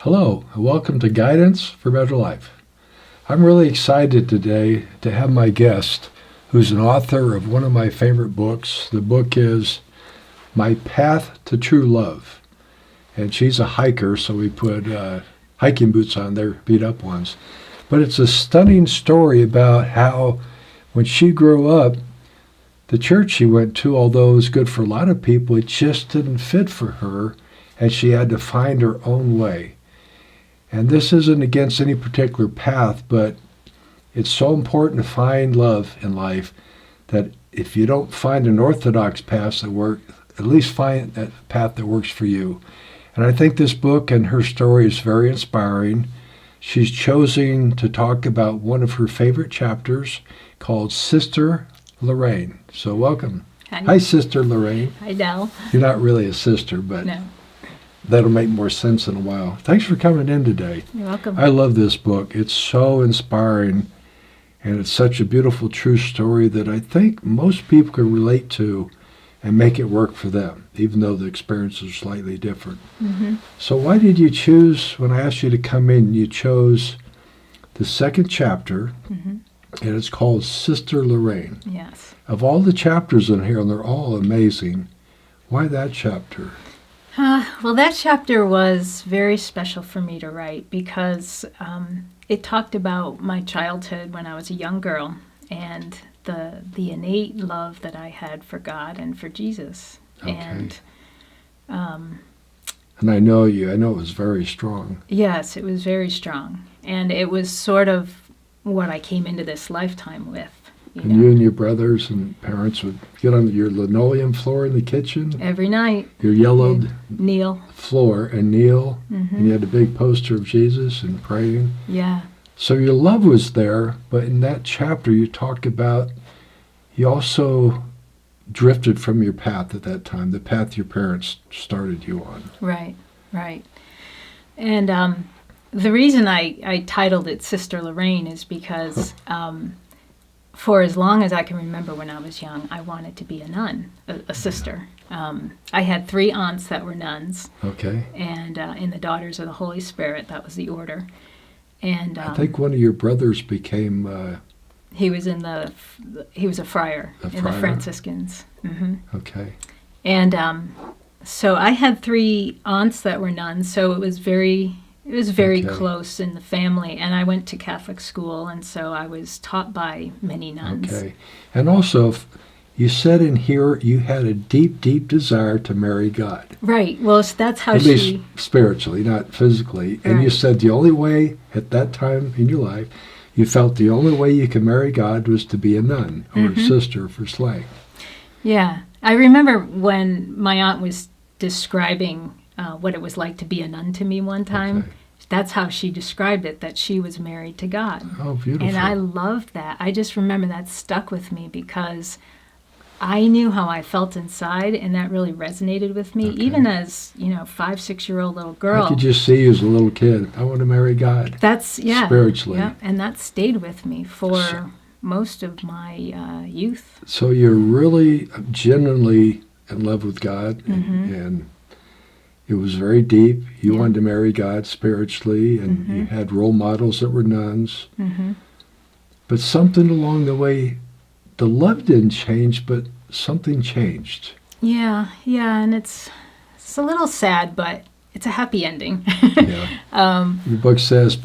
Hello, and welcome to Guidance for Better Life. I'm really excited today to have my guest, who's an author of one of my favorite books. The book is My Path to True Love. And she's a hiker, so we put hiking boots on there, beat up ones. But it's a stunning story about how when she grew up, the church she went to, although it was good for a lot of people, it just didn't fit for her, and she had to find her own way. And this isn't against any particular path, but it's so important to find love in life that if you don't find an orthodox path that works, at least find that path that works for you. And I think this book and her story is very inspiring. She's chosen to talk about one of her favorite chapters called Sister Lorraine. So welcome. Hi, Sister Lorraine. Hi, Del. You're not really a sister, but No. that'll make more sense in a while. Thanks for coming in today. You're welcome. I love this book. It's so inspiring, and it's such a beautiful, true story that I think most people can relate to and make it work for them, even though the experiences are slightly different. Mm-hmm. So why did you choose, when I asked you to come in, you chose the second chapter, Mm-hmm. and it's called Sister Lorraine. Yes. Of all the chapters in here, and they're all amazing, why that chapter? Well, that chapter was very special for me to write because it talked about my childhood when I was a young girl and the innate love that I had for God and for Jesus. Okay. And I know it was very strong. yes, it was very strong. And it was sort of what I came into this lifetime with. And you and your brothers and parents would get on your linoleum floor in the kitchen, Every night, your yellowed kneel. floor, and kneel, Mm-hmm. and you had a big poster of Jesus and praying. Yeah. So your love was there, but in that chapter you talk about you also drifted from your path at that time, the path your parents started you on. Right, right. And the reason I titled it Sister Lorraine is because for as long as I can remember when I was young, I wanted to be a nun, a sister. I had 3 aunts that were nuns, Okay. and in the Daughters of the Holy Spirit, that was the order. And I think one of your brothers became he was he was a friar A in the friar? Franciscans. Hmm. okay. And so I had 3 aunts that were nuns, so it was very Okay. close in the family. And I went to Catholic school, and so I was taught by many nuns. Okay. And also, you said in here you had a deep, deep desire to marry God. Right. Well, that's how At she. least spiritually, not physically. And you Right. said the only way at that time in your life, you felt the only way you could marry God was to be a nun or a sister for slang. Yeah. I remember when my aunt was describing what it was like to be a nun to me one time. Okay. That's how she described it, that she was married to God. Oh, beautiful. And I loved that. I just remember that stuck with me because I knew how I felt inside, and that really resonated with me, Okay. even as, 5, 6-year-old little girl. I could just see you as a little kid. I want to marry God. That's, yeah. Spiritually. Yeah, and that stayed with me for So- most of my youth. So you're really genuinely in love with God, and it was very deep. You Yeah. wanted to marry God spiritually, and you had role models that were nuns. Hmm. But something along the way, the love didn't change, but something changed. Yeah, and it's a little sad, but it's a happy ending. Yeah. Your book says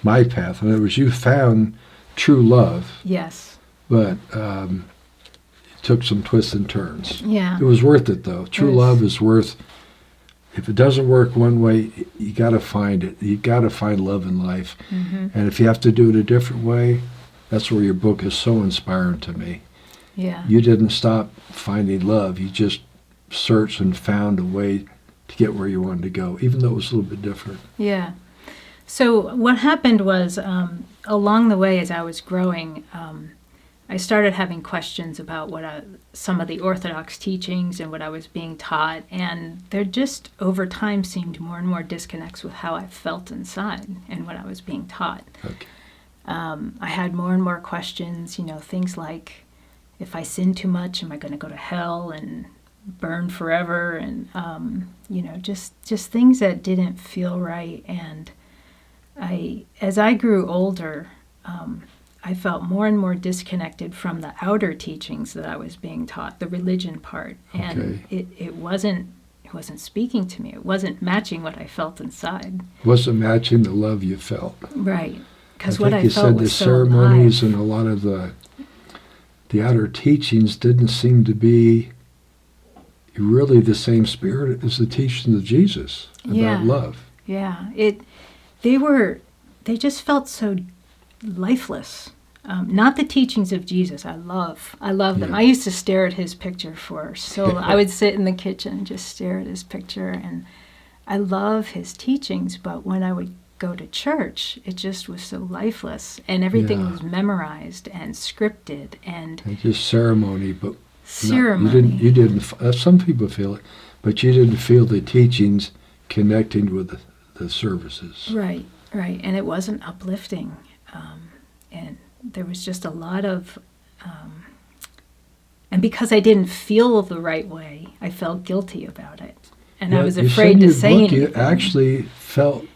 my path. In other words, you found true love, Yes. but it took some twists and turns. Yeah. It was worth it, though. True Yes. love is worth. If it doesn't work one way, you got to find it. You got to find love in life, and if you have to do it a different way, that's where your book is so inspiring to me. Yeah. You didn't stop finding love. You just searched and found a way to get where you wanted to go, even though it was a little bit different. Yeah. So what happened was, along the way as I was growing, I started having questions about some of the Orthodox teachings and what I was being taught, and there just over time seemed more and more disconnects with how I felt inside and what I was being taught. Okay. I had more and more questions, things like, if I sin too much, am I going to go to hell? And burn forever, and just things that didn't feel right. And as I grew older, I felt more and more disconnected from the outer teachings that I was being taught, the religion part, and it wasn't speaking to me. It wasn't matching what I felt inside. Wasn't matching the love you felt. Right, because I what think I you felt said the was so ceremonies alive. and a lot of the outer teachings didn't seem to be really the same spirit as the teachings of Jesus about love. Yeah, they just felt so lifeless. Not the teachings of Jesus. I love them. Yeah. I used to stare at his picture I would sit in the kitchen and just stare at his picture, and I love his teachings, but when I would go to church, it just was so lifeless, and everything was memorized and scripted and just ceremony, but ceremony. You didn't. Some people feel it, but you didn't feel the teachings connecting with the services. Right, and it wasn't uplifting, and there was just a lot of, and because I didn't feel the right way, I felt guilty about it, and I was afraid to say anything. You actually felt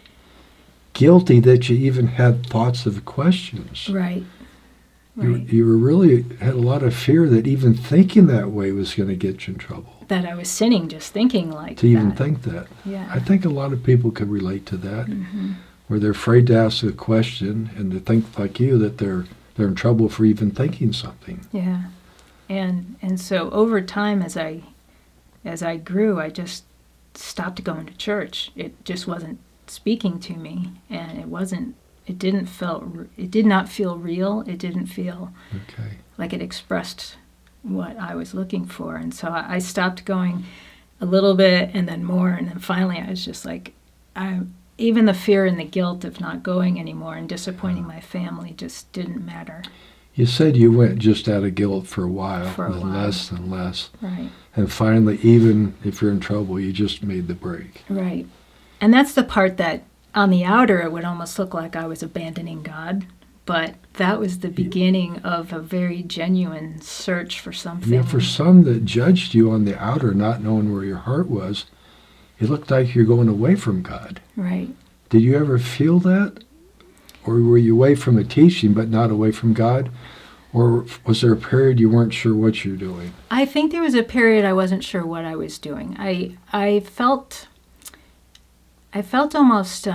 guilty that you even had thoughts of questions. Right. You were really had a lot of fear that even thinking that way was going to get you in trouble. That I was sinning just thinking like that. To even think that. Yeah. I think a lot of people could relate to that, where they're afraid to ask a question and to think like you that they're in trouble for even thinking something. Yeah. And so over time as I grew, I just stopped going to church. It just wasn't speaking to me, and it did not feel real. It didn't feel like it expressed what I was looking for. And so I stopped going a little bit and then more, and then finally I was just like, even the fear and the guilt of not going anymore and disappointing my family just didn't matter. You said you went just out of guilt for a while, less and less. Right. And finally, even if you're in trouble, you just made the break. Right. And that's the part that on the outer it would almost look like I was abandoning God, but that was the beginning of a very genuine search for something. Yeah, for some that judged you on the outer, not knowing where your heart was, it looked like you're going away from God. Right. Did you ever feel that? Or were you away from the teaching but not away from God? Or was there a period you weren't sure what you're doing? I think there was a period I wasn't sure what I was doing. I felt almost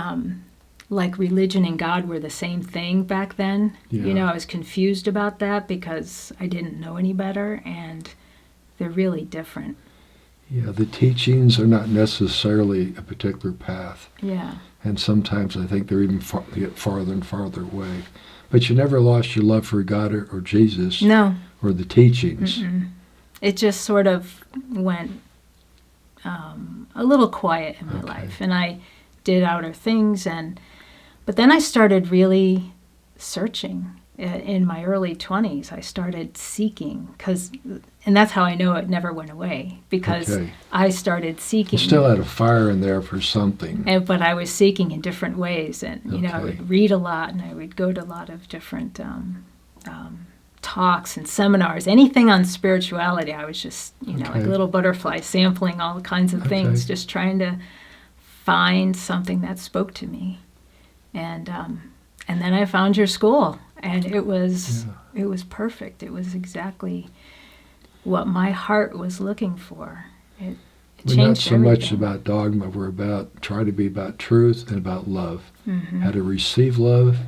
like religion and God were the same thing back then. Yeah. I was confused about that because I didn't know any better, and they're really different. Yeah, the teachings are not necessarily a particular path. Yeah. And sometimes I think they're even they get farther and farther away. But you never lost your love for God or Jesus. No. Or the teachings. Mm-mm. It just sort of went a little quiet in my life, and I did outer things, but then I started really searching. In my early 20s, I started seeking, and that's how I know it never went away, because I started seeking. You still had a fire in there for something. But I was seeking in different ways, and I would read a lot, and I would go to a lot of different talks and seminars, anything on spirituality. I was just, like a little butterfly, sampling all kinds of things, just trying to find something that spoke to me. And then I found your school, and it was perfect. It was exactly what my heart was looking for. It We're changed not so everything. much about dogma. We're trying to be about truth and about love. How to receive love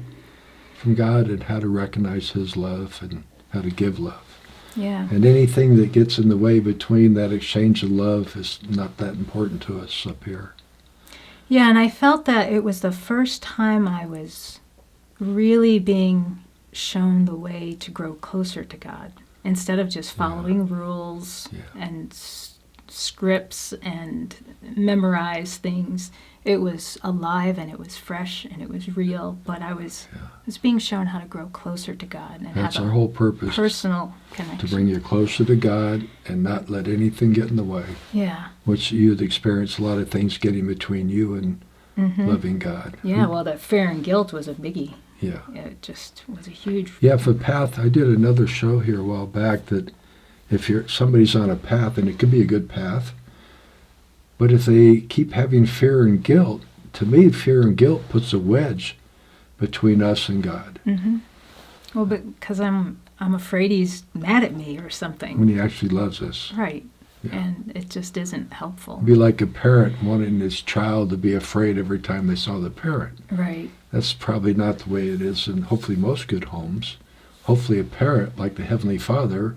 from God and how to recognize His love and how to give love. Yeah. And anything that gets in the way between that exchange of love is not that important to us up here. Yeah, and I felt that it was the first time I was really being shown the way to grow closer to God, instead of just following rules and scripts and memorize things. It was alive, and it was fresh, and it was real, but I was being shown how to grow closer to God and That's have our whole purpose, personal connection. to bring you closer to God and not let anything get in the way. Yeah. Which you'd experience a lot of things getting between you and loving God. Yeah, well, that fear and guilt was a biggie. Yeah. It just was a huge... Yeah, for path, I did another show here a while back that if somebody's on a path, and it could be a good path, but if they keep having fear and guilt, to me, fear and guilt puts a wedge between us and God. Mm-hmm. Well, because I'm afraid he's mad at me or something. When he actually loves us. Right. Yeah. And it just isn't helpful. It'd be like a parent wanting his child to be afraid every time they saw the parent. Right. That's probably not the way it is in hopefully most good homes. Hopefully a parent, like the Heavenly Father,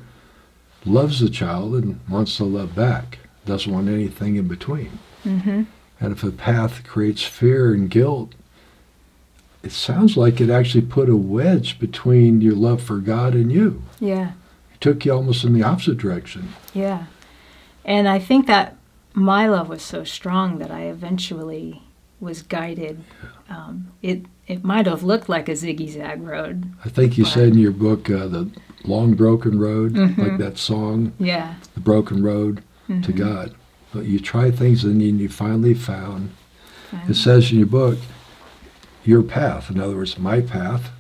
loves the child and wants to love back, doesn't want anything in between. Mm-hmm. And if a path creates fear and guilt, it sounds like it actually put a wedge between your love for God and you. Yeah. It took you almost in the opposite direction. Yeah. And I think that my love was so strong that I eventually was guided. It might have looked like a zigzag road. I think you said in your book, The Long Broken Road, like that song, Yeah. The Broken Road to God. But you try things and then you finally found, it says in your book, your path, in other words, my path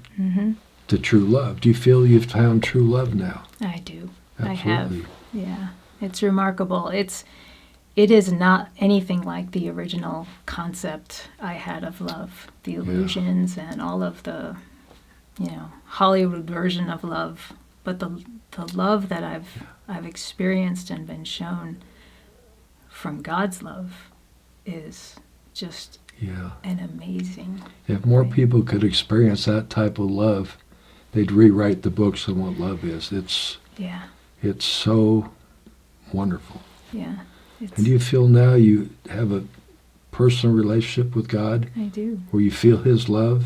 to true love. Do you feel you've found true love now? I do. Absolutely. I have. Yeah. It's remarkable. It is not anything like the original concept I had of love, the illusions and all of the, Hollywood version of love. But the love that I've experienced and been shown from God's love is just an amazing. If more thing. people could experience that type of love, they'd rewrite the books on what love is. It's so wonderful. Yeah. And do you feel now you have a personal relationship with God I do. where you feel His love?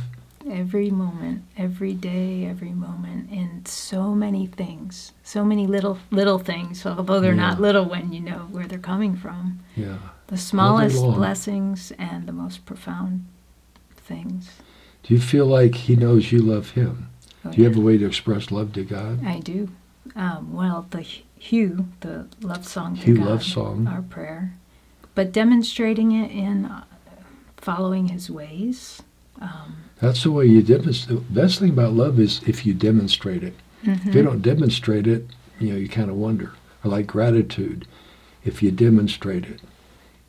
Every moment, every day, every moment, in so many things, so many little things, although they're not little when you know where they're coming from. Yeah. The smallest blessings and the most profound things. Do you feel like He knows you love Him? Oh, Do you have a way to express love to God? I do. Well, the Hugh, the love song to Hugh God, love song. our prayer, but demonstrating it in following His ways. That's the way you demonstrate. The best thing about love is if you demonstrate it. If you don't demonstrate it, you kind of wonder. Or like gratitude, if you demonstrate it.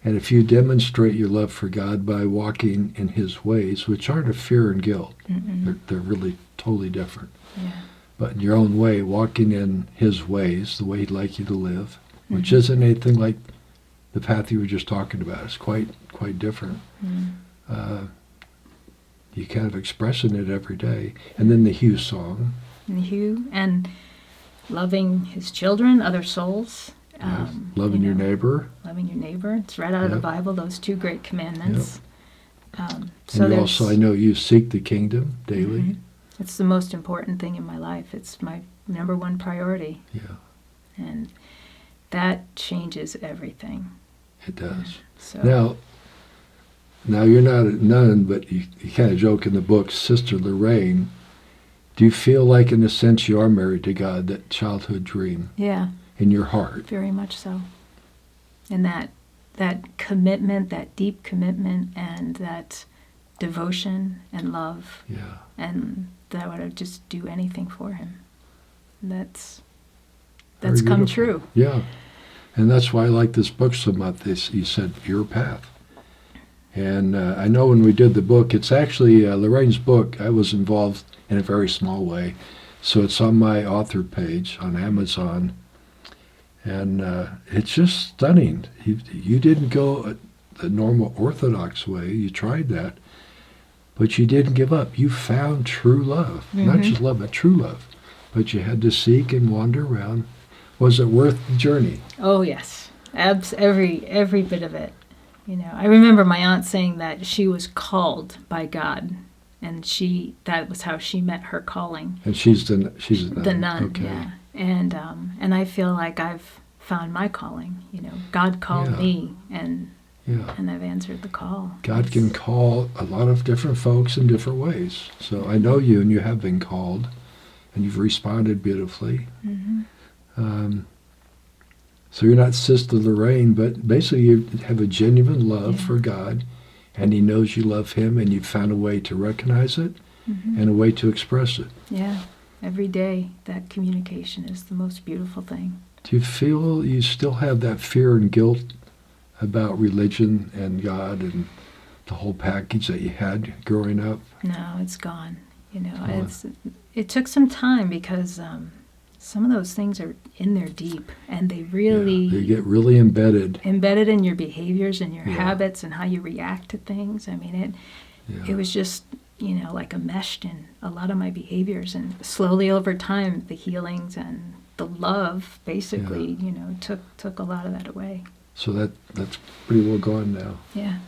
And if you demonstrate your love for God by walking in His ways, which aren't a fear and guilt, they're really totally different. Yeah. But in your own way, walking in His ways, the way He'd like you to live, which isn't anything like the path you were just talking about. It's quite different. You kind of expressing it every day. And then the Hugh song. And Hugh, and loving his children, other souls. Yes. Loving your neighbor. Loving your neighbor. It's right out of the Bible, those two great commandments. So and you also, I know you seek the kingdom daily. It's the most important thing in my life. It's my number one priority. Yeah. And that changes everything. It does. So Now you're not a nun, but you kind of joke in the book, Sister Lorraine. Do you feel like, in a sense, you are married to God, that childhood dream? Yeah. In your heart? Very much so. And that commitment, that deep commitment, and that devotion and love. Yeah. And that I would just do anything for Him. That's Very come beautiful. true. Yeah. And that's why I like this book so much. You said, your path. And I know when we did the book, it's actually Lorraine's book. I was involved in a very small way. So it's on my author page on Amazon. And it's just stunning. You didn't go the normal Orthodox way. You tried that. But you didn't give up. You found true love. Not just love, but true love. But you had to seek and wander around. Was it worth the journey? Oh, yes. Every bit of it. I remember my aunt saying that she was called by God, and that was how she met her calling. And she's a nun. The nun, okay. yeah. And I feel like I've found my calling. God called me, and I've answered the call. God can call a lot of different folks in different ways. So I know you, and you have been called, and you've responded beautifully. So you're not Sister Lorraine, but basically you have a genuine love for God, and He knows you love Him, and you've found a way to recognize it and a way to express it. Yeah. Every day, that communication is the most beautiful thing. Do you feel you still have that fear and guilt about religion and God and the whole package that you had growing up? No, it's gone. Oh. It took some time because some of those things are in there deep, and they really Yeah, they get really embedded. embedded in your behaviors and your Yeah. habits and how you react to things. I mean, it was just, like enmeshed in a lot of my behaviors, and slowly over time, the healings and the love basically, took a lot of that away. So that's pretty well gone now. Yeah.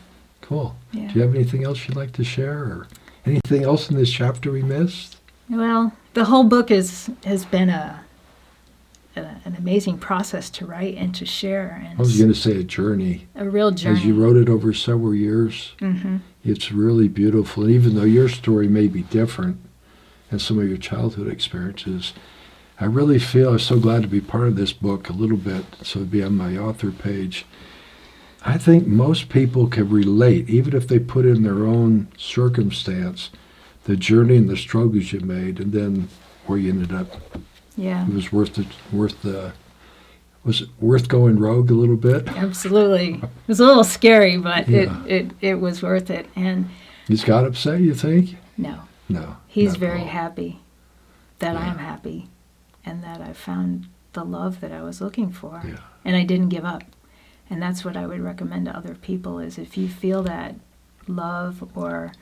Cool. Yeah. Do you have anything else you'd like to share, or anything else in this chapter we missed? Well, the whole book has been an amazing process to write and to share, and I was going to say a journey. a real journey. As you wrote it over several years, it's really beautiful. And even though your story may be different and some of your childhood experiences, I really feel I'm so glad to be part of this book a little bit, so it'd be on my author page. I think most people can relate, even if they put in their own circumstance, the journey and the struggles you made, and then where you ended up. Yeah. It was was it worth going rogue a little bit? Absolutely. It was a little scary, but Yeah. it was worth it. And He's got upset, you think? no, No. he's not at very all. happy that I Yeah. am happy and that I found the love that I was looking for. Yeah. And I didn't give up. And that's what I would recommend to other people is if you feel that love or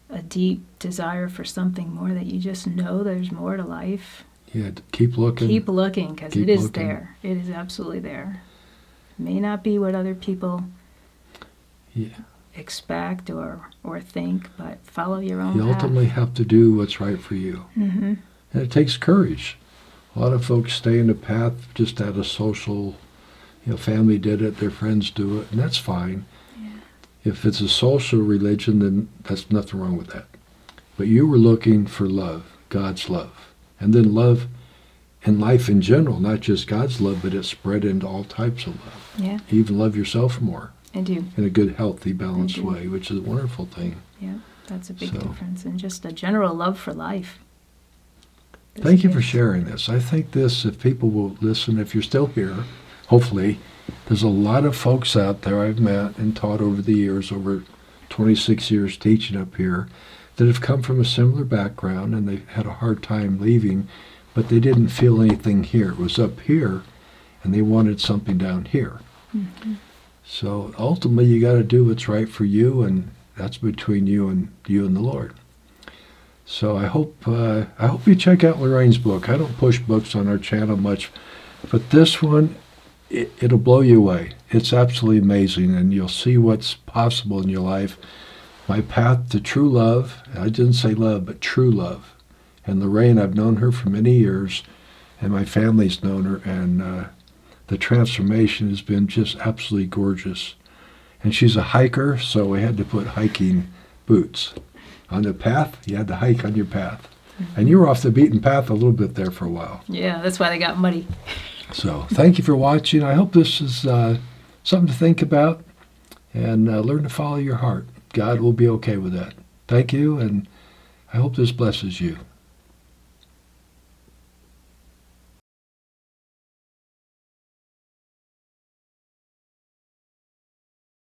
a deep desire for something more, that you just know there's more to life, Yeah, keep looking. keep looking, because Keep it is looking. there. It is absolutely there. It may not be what other people Yeah. expect or think, but follow your own You path. ultimately have to do what's right for you. Mm-hmm. And it takes courage. A lot of folks stay in the path just out of social, family did it, their friends do it, and that's fine. Yeah. If it's a social religion, then that's nothing wrong with that. But you were looking for love, God's love. And then love in life in general, not just God's love, but it's spread into all types of love. Yeah, You even love yourself more I do. in a good, healthy, balanced I do. way, which is a wonderful thing. Yeah, that's a big So- difference. And just a general love for life. That's Thank you big. for sharing this. I think this, if people will listen, if you're still here, hopefully, there's a lot of folks out there I've met and taught over the years, over 26 years teaching up here, that have come from a similar background and they've had a hard time leaving, but they didn't feel anything here. It was up here, and they wanted something down here. Mhm. So ultimately, you got to do what's right for you, and that's between you and the Lord. So I hope you check out Lorraine's book. I don't push books on our channel much, but this one, it'll blow you away. It's absolutely amazing, and you'll see what's possible in your life. My path to true love. I didn't say love, but true love. And Lorraine, I've known her for many years, and my family's known her, and the transformation has been just absolutely gorgeous. And she's a hiker, so we had to put hiking boots. On the path, you had to hike on your path. And you were off the beaten path a little bit there for a while. Yeah, that's why they got muddy. So thank you for watching. I hope this is something to think about, and learn to follow your heart. God will be okay with that. Thank you, and I hope this blesses you.